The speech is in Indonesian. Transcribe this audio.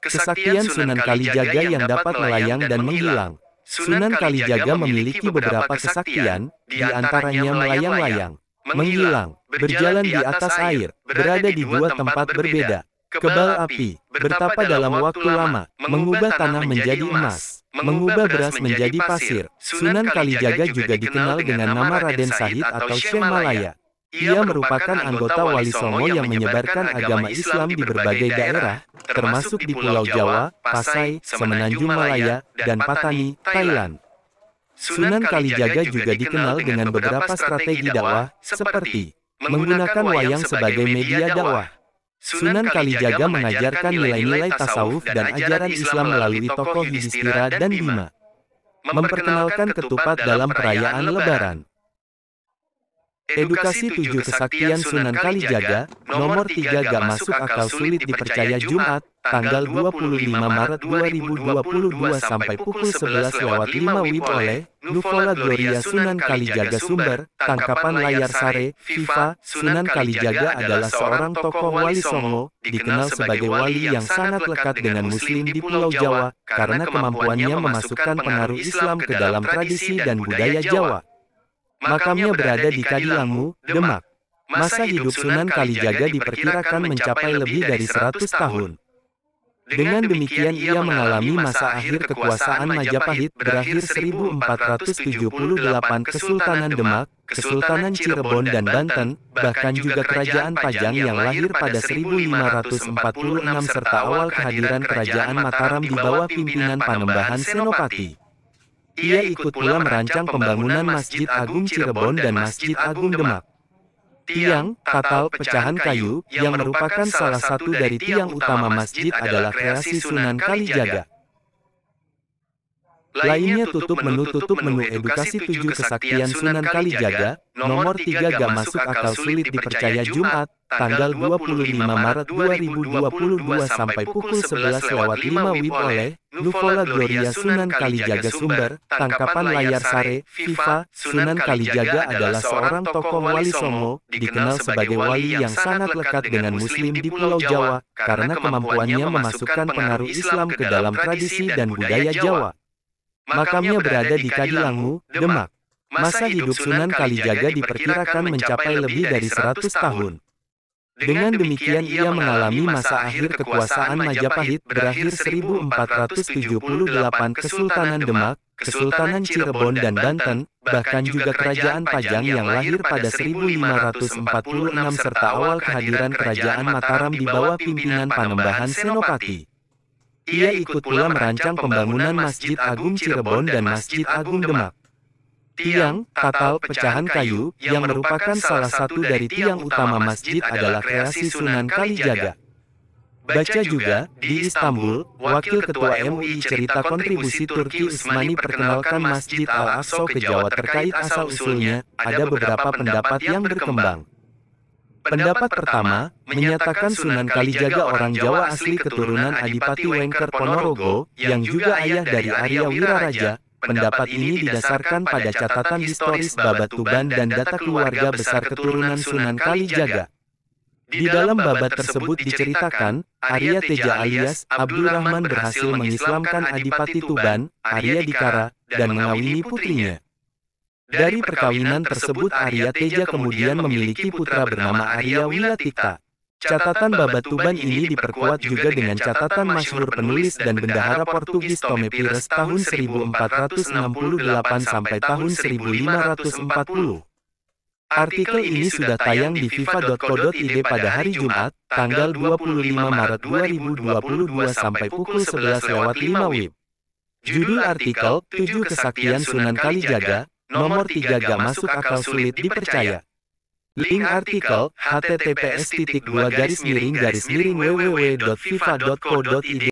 Kesaktian Sunan Kalijaga yang dapat melayang dan menghilang. Sunan Kalijaga memiliki beberapa kesaktian, di antaranya melayang-layang, menghilang, berjalan di atas air, berada di dua tempat berbeda, kebal api, bertapa dalam waktu lama, mengubah tanah menjadi emas, mengubah beras menjadi pasir. Sunan Kalijaga juga dikenal dengan nama Raden Sahid atau Syekh Malaya. Ia merupakan anggota Wali Songo yang menyebarkan agama Islam di berbagai daerah, termasuk di Pulau Jawa, Pasai, Semenanjung Malaya, dan Patani, Thailand. Sunan Kalijaga juga dikenal dengan beberapa strategi dakwah, seperti menggunakan wayang sebagai media dakwah. Sunan Kalijaga mengajarkan nilai-nilai tasawuf dan ajaran Islam melalui tokoh Yudhistira dan Bima. Memperkenalkan ketupat dalam perayaan Lebaran. Edukasi 7 kesaktian Sunan Kalijaga, nomor 3 gak masuk akal sulit dipercaya Jumat, tanggal 25 Maret 2022 sampai pukul 11:05 WIB oleh Nuvola Gloria Sunan Kalijaga. Sumber, tangkapan layar Sare, Viva. Sunan Kalijaga adalah seorang tokoh Wali Songo, dikenal sebagai wali yang sangat lekat dengan Muslim di Pulau Jawa, karena kemampuannya memasukkan pengaruh Islam ke dalam tradisi dan budaya Jawa. Makamnya berada di Kadilangu, Demak. Masa hidup Sunan Kalijaga diperkirakan mencapai lebih dari 100 tahun. Dengan demikian ia mengalami masa akhir kekuasaan Majapahit berakhir 1478, Kesultanan Demak, Kesultanan Cirebon dan Banten, bahkan juga Kerajaan Pajang yang lahir pada 1546 serta awal kehadiran Kerajaan Mataram di bawah pimpinan Panembahan Senopati. Ia ikut pula merancang pembangunan Masjid Agung Cirebon dan Masjid Agung Demak. Tiang, tatal, pecahan kayu, yang merupakan salah satu dari tiang utama masjid adalah kreasi Sunan Kalijaga. Lainnya tutup menu edukasi 7 kesaktian Sunan Kalijaga, nomor 3 gak masuk akal sulit dipercaya Jumat, tanggal 25 Maret 2022 sampai pukul 11:05 WIB oleh Nuvola Gloria Sunan Kalijaga. Sumber, tangkapan layar Sare, Viva. Sunan Kalijaga adalah seorang tokoh Wali Songo, dikenal sebagai wali yang sangat lekat dengan Muslim di Pulau Jawa, karena kemampuannya memasukkan pengaruh Islam ke dalam tradisi dan budaya Jawa. Makamnya berada di Kadilangu, Demak. Masa hidup Sunan Kalijaga diperkirakan mencapai lebih dari 100 tahun. Dengan demikian ia mengalami masa akhir kekuasaan Majapahit berakhir 1478, Kesultanan Demak, Kesultanan Cirebon dan Banten, bahkan juga Kerajaan Pajang yang lahir pada 1546 serta awal kehadiran Kerajaan Mataram di bawah pimpinan Panembahan Senopati. Ia ikut pula merancang pembangunan Masjid Agung Cirebon dan Masjid Agung Demak. Tiang, tatal, pecahan kayu, yang merupakan salah satu dari tiang utama masjid adalah kreasi Sunan Kalijaga. Baca juga, di Istanbul, Wakil Ketua MUI cerita kontribusi Turki Utsmani perkenalkan Masjid Al-Aqsa ke Jawa terkait asal-usulnya, ada beberapa pendapat yang berkembang. Pendapat pertama, menyatakan Sunan Kalijaga orang Jawa asli keturunan Adipati Wengker Ponorogo, yang juga ayah dari Arya Wiraraja. Pendapat ini didasarkan pada catatan historis Babat Tuban dan data keluarga besar keturunan Sunan Kalijaga. Di dalam babat tersebut diceritakan, Arya Teja alias Abdul Rahman berhasil mengislamkan Adipati Tuban, Arya Dikara, dan mengawini putrinya. Dari perkawinan tersebut Arya Teja kemudian memiliki putra bernama Arya Wilatikta. Catatan Babat Tuban ini diperkuat juga dengan catatan masyhur penulis dan bendahara Portugis Tome Pires tahun 1468 sampai tahun 1540. Artikel ini sudah tayang di viva.co.id pada hari Jumat, tanggal 25 Maret 2022 sampai pukul 11:05 WIB. Judul artikel, 7 Kesaktian Sunan Kalijaga, nomor 3 gak masuk akal sulit dipercaya. Link artikel, https://www.viva.co.id